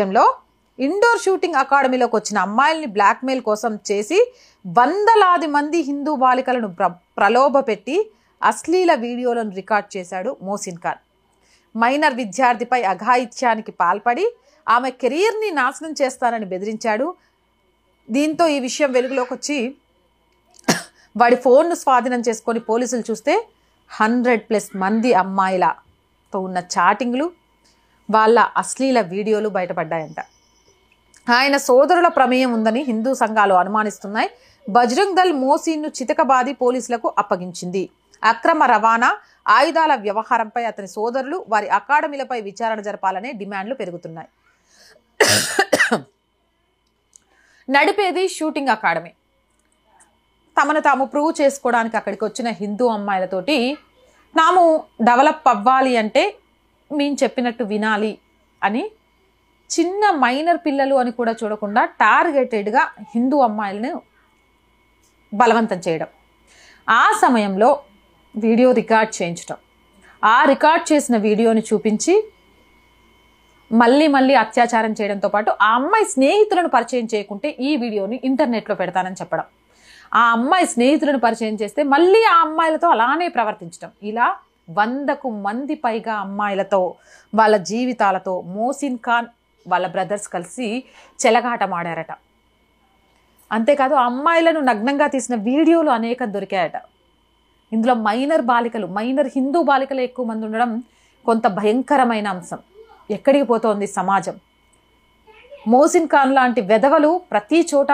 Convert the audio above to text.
లో indoor shooting అకాడమీలోకి వచ్చిన అమ్మాయిల్ని బ్లాక్మెయిల్ కోసం చేసి వందలాది మంది హిందూ బాలికలను ప్రలోభపెట్టి అశ్లీల వీడియోలను రికార్డ్ చేశాడు మోసిన్ ఖాన్. మైనర్ విద్యార్థిపై అఘాయిత్యానికి పాల్పడి ఆమె కెరీర్ని నాశనం చేస్తానని బెదిరించాడు. దీంతో ఈ విషయం వెలుగులోకి వచ్చి వాడి ఫోన్ను స్వాధీనం చేసుకొని పోలీసులు చూస్తే 100+ మంది అమ్మాయిలతో ఉన్న చాటింగ్లు, వాళ్ళ అశ్లీల వీడియోలు బయటపడ్డాయంట. ఆయన సోదరుల ప్రమేయం ఉందని హిందూ సంఘాలు అనుమానిస్తున్నాయి. బజరంగ్ దళ్ మోసిన్ను చితకబాది పోలీసులకు అప్పగించింది. అక్రమ రవాణా, ఆయుధాల వ్యవహారంపై అతని సోదరులు, వారి అకాడమీలపై విచారణ జరపాలనే డిమాండ్లు పెరుగుతున్నాయి. నడిపేది షూటింగ్ అకాడమీ. తమను తాము ప్రూవ్ చేసుకోవడానికి అక్కడికి వచ్చిన హిందూ అమ్మాయిలతోటి తాము డెవలప్ అవ్వాలి అంటే మేము చెప్పినట్టు వినాలి అని చిన్న మైనర్ పిల్లలు అని కూడా చూడకుండా టార్గెటెడ్గా హిందూ అమ్మాయిలను బలవంతం చేయడం, ఆ సమయంలో వీడియో రికార్డ్ చేయించడం, ఆ రికార్డ్ చేసిన వీడియోని చూపించి మళ్ళీ అత్యాచారం చేయడంతో పాటు ఆ అమ్మాయి స్నేహితులను పరిచయం చేయకుంటే ఈ వీడియోని ఇంటర్నెట్లో పెడతానని చెప్పడం, ఆ అమ్మాయి స్నేహితులను పరిచయం చేస్తే మళ్ళీ ఆ అమ్మాయిలతో అలానే ప్రవర్తించడం, ఇలా 100కు మంది పైగా అమ్మాయిలతో వాళ్ళ జీవితాలతో మోసిన్ ఖాన్ వాళ్ళ బ్రదర్స్ కలిసి చెలగాటమాడారట. అంతేకాదు ఆ అమ్మాయిలను నగ్నంగా తీసిన వీడియోలు అనేకం దొరికాయట. ఇందులో మైనర్ హిందూ బాలికలు ఎక్కువ మంది ఉండడం కొంత భయంకరమైన అంశం. ఎక్కడికి పోతోంది సమాజం? మోసిన్ ఖాన్ లాంటి వెధవలు ప్రతి చోట